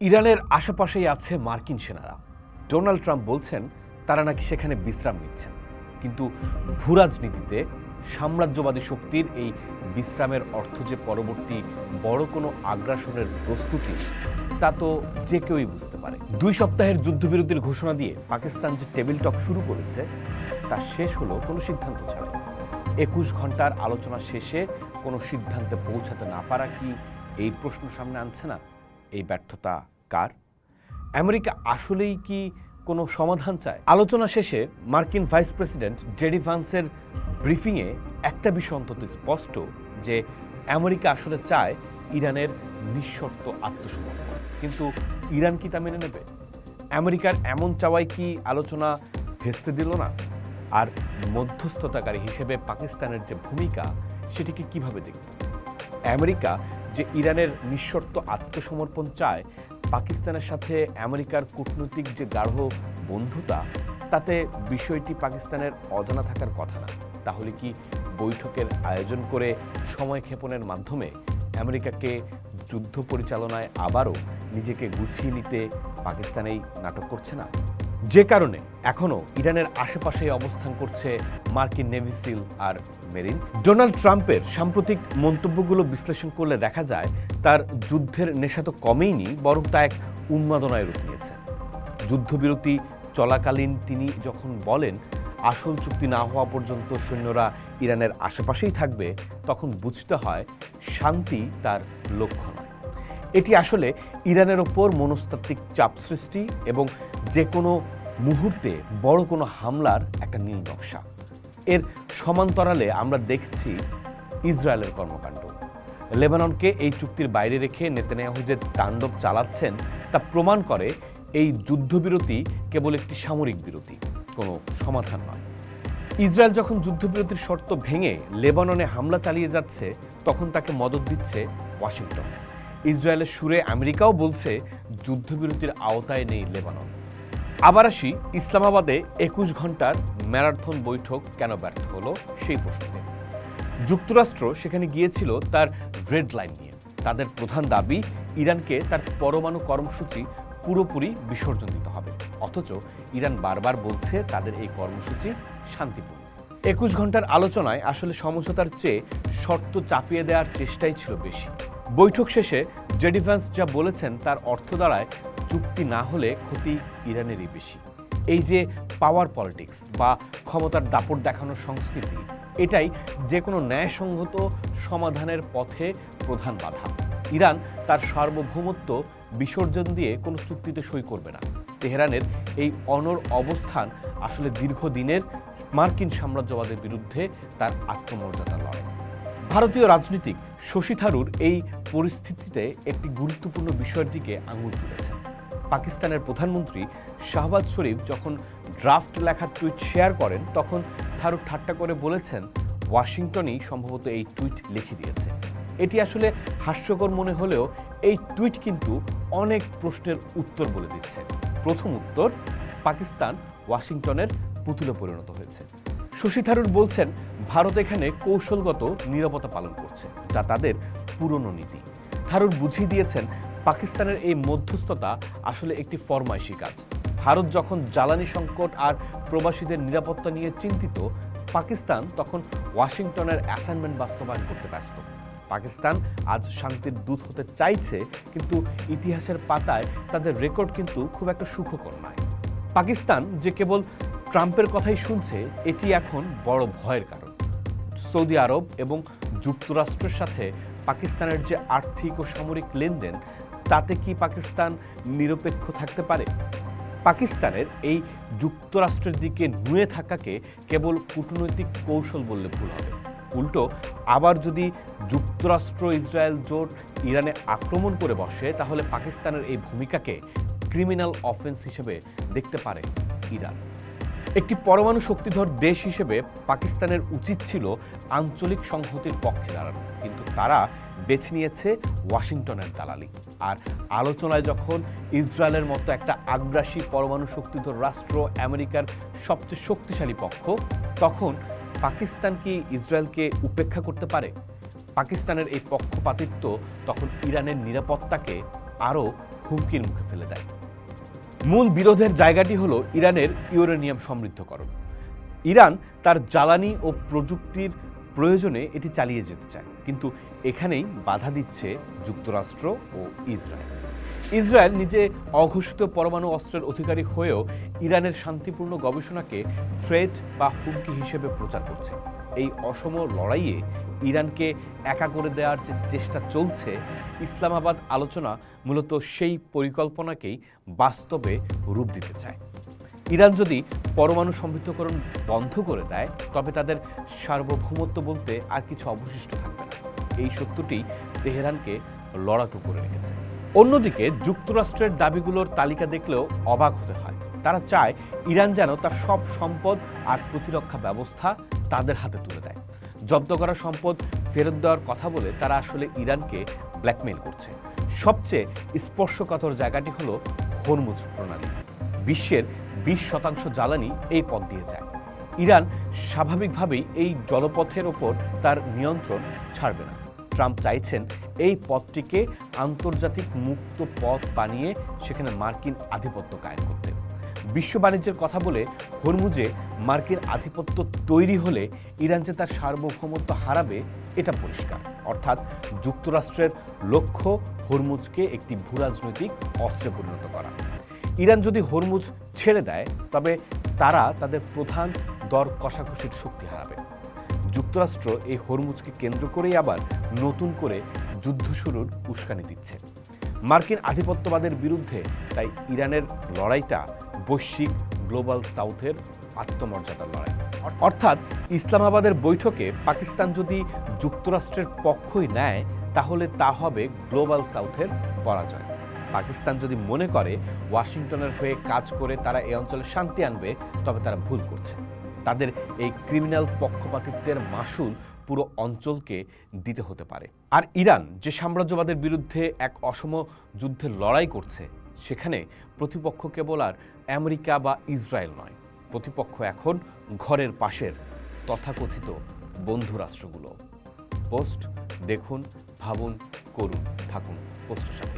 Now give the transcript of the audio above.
ইরানের আশেপাশেই আছে মার্কিন সেনারা। ডোনাল্ড ট্রাম্প বলছেন তারা নাকি সেখানে বিশ্রাম নিচ্ছেন, কিন্তু ভূরাজনীতিতে সাম্রাজ্যবাদী শক্তির এই বিশ্রামের অর্থ যে পরবর্তী বড় কোনো আগ্রাসনের প্রস্তুতি, তা তো যে কেউই বুঝতে পারে। 2 সপ্তাহের যুদ্ধবিরতির ঘোষণা দিয়ে পাকিস্তান যে টেবিল টক শুরু করেছে তা শেষ হলো কোনো সিদ্ধান্ত ছাড়াই। 21 ঘন্টার আলোচনা শেষে কোনো সিদ্ধান্তে পৌঁছাতে না পারা কি এই প্রশ্ন সামনে আনছে না? এই ব্যর্থতা কার? আমেরিকা আসলেই কি কোনো সমাধান চায়? আলোচনা শেষে মার্কিন ভাইস প্রেসিডেন্ট জেডি ভান্সের ব্রিফিংয়ে একটা বিষয় অন্তত স্পষ্ট, যে আমেরিকা আসলে চায় ইরানের নিঃশর্ত আত্মসমর্পণ। কিন্তু ইরান কি তা মেনে নেবে? আমেরিকার এমন চাওয়াই কি আলোচনা ভেস্তে দিল না? আর মধ্যস্থতাকারী হিসেবে পাকিস্তানের যে ভূমিকা, সেটিকে কিভাবে দেখব? আমেরিকা যে ইরানের নিঃশর্ত আত্মসমর্পণ চায়, পাকিস্তানের সাথে আমেরিকার কূটনৈতিক যে গাঢ় বন্ধুতা, তাতে বিষয়টি পাকিস্তানের অজানা থাকার কথা না। তাহলে কি বৈঠকের আয়োজন করে সময় ক্ষেপণের মাধ্যমে আমেরিকাকে যুদ্ধ পরিচালনায় আবারও নিজেকে গুছিয়ে নিতে পাকিস্তানেই নাটক করছে না? যে কারণে এখনও ইরানের আশেপাশে অবস্থান করছে মার্কিন নেভি সিল আর মেরিনস। ডোনাল্ড ট্রাম্পের সাম্প্রতিক মন্তব্যগুলো বিশ্লেষণ করলে দেখা যায় তার যুদ্ধের নেশা তো কমেইনি, বরং তা এক উন্মাদনায় রূপ নিয়েছে। যুদ্ধবিরতি চলাকালীন তিনি যখন বলেন আসল চুক্তি না হওয়া পর্যন্ত সৈন্যরা ইরানের আশেপাশেই থাকবে, তখন বুঝতে হয় শান্তি তার লক্ষ্য নয়। এটি আসলে ইরানের ওপর মনস্তাত্ত্বিক চাপ সৃষ্টি এবং যে কোনো মুহূর্তে বড় কোনো হামলার একটা নীল নকশা। এর সমান্তরালে আমরা দেখছি ইসরায়েলের কর্মকাণ্ড। লেবাননকে এই চুক্তির বাইরে রেখে নেতানিয়াহু যে তাণ্ডব চালাচ্ছেন, তা প্রমাণ করে এই যুদ্ধবিরতি কেবল একটি সামরিক বিরতি, কোনো সমাধান নয়। ইসরায়েল যখন যুদ্ধবিরতির শর্ত ভেঙে লেবাননে হামলা চালিয়ে যাচ্ছে, তখন তাকে মদদ দিচ্ছে ওয়াশিংটন। ইসরায়েলের সুরে আমেরিকাও বলছে যুদ্ধবিরতির আওতায় নেই লেবানন। আবার আসি ইসলামাবাদে 21 ঘন্টার ম্যারাথন বৈঠক কেন ব্যর্থ হলো সেই প্রশ্নে। যুক্তরাষ্ট্র সেখানে গিয়েছিল তার রেড লাইন নিয়ে। তাদের প্রধান দাবি ইরানকে তার পরমাণু কর্মসূচি পুরোপুরি বিসর্জন দিতে হবে, অথচ ইরান বারবার বলছে তাদের এই কর্মসূচি শান্তিপূর্ণ। 21 ঘন্টার আলোচনায় আসলে সমঝোতার চেয়ে শর্ত চাপিয়ে দেওয়ার চেষ্টাই ছিল বেশি। বৈঠক শেষে জেডি ভান্স যা বলেছেন তার অর্থ দাঁড়ায় চুক্তি না হলে ক্ষতি ইরানেরই বেশি। এই যে পাওয়ার পলিটিক্স বা ক্ষমতার দাপট দেখানোর সংস্কৃতি, এটাই যে কোনো ন্যায়সঙ্গত সমাধানের পথে প্রধান বাধা। ইরান তার সার্বভৌমত্ব বিসর্জন দিয়ে কোনো চুক্তিতে সই করবে না। তেহরানের এই অনড় অবস্থান আসলে দীর্ঘদিনের মার্কিন সাম্রাজ্যবাদের বিরুদ্ধে তার আত্মমর্যাদার লড়াই। ভারতীয় রাজনীতিক শশী থারুর এই পরিস্থিতিতে একটি গুরুত্বপূর্ণ বিষয়ের দিকে আঙুল তুলেছেন। পাকিস্তানের প্রধানমন্ত্রী শাহবাজ শরীফ যখন ড্রাফট লেখা টুইট শেয়ার করেন, তখন থারুর ঠাট্টা করে বলেছেন ওয়াশিংটনই সম্ভবত এই টুইট লিখে দিয়েছে। এটি আসলে হাস্যকর মনে হলেও এই টুইট কিন্তু অনেক প্রশ্নের উত্তর বলে দিচ্ছে। প্রথম উত্তর, পাকিস্তান ওয়াশিংটনের পুতুলে পরিণত হয়েছে। শশী থারুর বলছেন ভারত এখানে কৌশলগত নীরবতা পালন করছে, যা তাদের পুরনো নীতি। থারুর বুঝিয়ে দিয়েছেন পাকিস্তানের এই মধ্যস্থতা আসলে একটি ফরমাইশি কাজ। ভারত যখন জ্বালানি সংকট আর প্রবাসীদের নিরাপত্তা নিয়ে চিন্তিত, পাকিস্তান তখন ওয়াশিংটনের অ্যাসাইনমেন্ট বাস্তবায়ন করতে ব্যস্ত। পাকিস্তান আজ শান্তির দূত হতে চাইছে, কিন্তু ইতিহাসের পাতায় তাদের রেকর্ড কিন্তু খুব একটা সুখকর নয়। পাকিস্তান যে কেবল ট্রাম্পের কথাই শুনছে, এটি এখন বড় ভয়ের কারণ। সৌদি আরব এবং যুক্তরাষ্ট্রের সাথে পাকিস্তানের যে আর্থিক ও সামরিক লেনদেন, তাতে কি পাকিস্তান নিরপেক্ষ থাকতে পারে? পাকিস্তানের এই যুক্তরাষ্ট্রের দিকে নুয়ে থাকাকে কেবল কূটনৈতিক কৌশল বললে ভুল হবে। উল্টো আবার যদি যুক্তরাষ্ট্র ইসরায়েল জোট ইরানে আক্রমণ করে বসে, তাহলে পাকিস্তানের এই ভূমিকাকে ক্রিমিনাল অফেন্স হিসেবে দেখতে পারে ইরান। একটি পরমাণু শক্তিধর দেশ হিসেবে পাকিস্তানের উচিত ছিল আঞ্চলিক সংহতির পক্ষে দাঁড়ানো, কিন্তু তারা বেছে নিয়েছে ওয়াশিংটনের দালালি। আর আলোচনায় যখন ইসরায়েলের মতো একটা আগ্রাসী পরমাণু শক্তিধর রাষ্ট্র আমেরিকার সবচেয়ে শক্তিশালী পক্ষ, তখন পাকিস্তান কি ইসরায়েলকে উপেক্ষা করতে পারে? পাকিস্তানের এই পক্ষপাতিত্ব তখন ইরানের নিরাপত্তাকে আরও হুমকির মুখে ফেলে দেয়। মূল বিরোধের জায়গাটি হলো ইরানের ইউরেনিয়াম সমৃদ্ধকরণ। ইরান তার জ্বালানি ও প্রযুক্তির প্রয়োজনে এটি চালিয়ে যেতে চায়, কিন্তু এখানেই বাধা দিচ্ছে যুক্তরাষ্ট্র ও ইসরায়েল। ইসরায়েল নিজে অঘোষিত পরমাণু অস্ত্রের অধিকারী হয়েও ইরানের শান্তিপূর্ণ গবেষণাকে থ্রেট বা হুমকি হিসেবে প্রচার করছে। এই অসম লড়াইয়ে ইরানকে একা করে দেওয়ার যে চেষ্টা চলছে, ইসলামাবাদ আলোচনা মূলত সেই পরিকল্পনাকেই বাস্তবে রূপ দিতে চায়। ইরান যদি পরমাণু সমৃদ্ধকরণ বন্ধ করে দেয়, তবে তাদের সার্বভৌমত্ব বলতে আর কিছু অবশিষ্ট থাকবে না। এই সত্যটি তেহরানকে লড়াকু করে রেখেছে। অন্যদিকে যুক্তরাষ্ট্রের দাবিগুলোর তালিকা দেখলেও অবাক হতে হয়। তারা চায় ইরান যেন তার সব সম্পদ আর প্রতিরক্ষা ব্যবস্থা তাদের হাতে তুলে দেয়। জব্দ করা সম্পদ ফেরত দেওয়ার কথা বলে তারা আসলে ইরানকে ব্ল্যাকমেইল করছে। সবচেয়ে স্পর্শকাতর জায়গাটি হলো হরমুজ প্রণালী। বিশ্বের 20% জ্বালানি এই পথ দিয়ে যায়। ইরান স্বাভাবিকভাবেই এই জলপথের ওপর তার নিয়ন্ত্রণ ছাড়বে না। ট্রাম্প চাইছেন এই পথটিকে আন্তর্জাতিক মুক্ত পথ বানিয়ে সেখানে মার্কিন আধিপত্য কায়েম করতে। বিশ্ব বাণিজ্যের কথা বলে হরমুজে মার্কিন আধিপত্য তৈরি হলে ইরান যে তার সার্বভৌমত্ব হারাবে এটা পরিষ্কার। অর্থাৎ যুক্তরাষ্ট্রের লক্ষ্য হরমুজকে একটি ভূরাজনৈতিক অস্ত্রে পরিণত করা। ইরান যদি হরমুজ ছেড়ে দেয়, তবে তারা তাদের প্রধান দর কষাকষির শক্তি হারাবে। যুক্তরাষ্ট্র এই হরমুজকে কেন্দ্র করেই আবার নতুন করে যুদ্ধ শুরুর উস্কানি দিচ্ছে মার্কিন আধিপত্যবাদের বিরুদ্ধে। তাই ইরানের লড়াইটা বৈশ্বিক গ্লোবাল সাউথের আত্মমর্যাদার লড়াই। অর্থাৎ ইসলামাবাদের বৈঠকে পাকিস্তান যদি যুক্তরাষ্ট্রের পক্ষই নেয়, তাহলে তা হবে গ্লোবাল সাউথের পরাজয়। পাকিস্তান যদি মনে করে ওয়াশিংটনের হয়ে কাজ করে তারা এই অঞ্চলে শান্তি আনবে, তবে তারা ভুল করছে। তাদের এই ক্রিমিনাল পক্ষপাতিত্বের মাসুল পুরো অঞ্চলকে দিতে হতে পারে। আর ইরান যে সাম্রাজ্যবাদের বিরুদ্ধে এক অসম যুদ্ধের লড়াই করছে, সেখানে প্রতিপক্ষ কেবল আর আমেরিকা বা ইসরায়েল নয়। প্রতিপক্ষ এখন ঘরের পাশের তথাকথিত বন্ধু রাষ্ট্রগুলো। পোস্ট দেখুন, ভাবুন, করুন, থাকুন পোস্টের সাথে।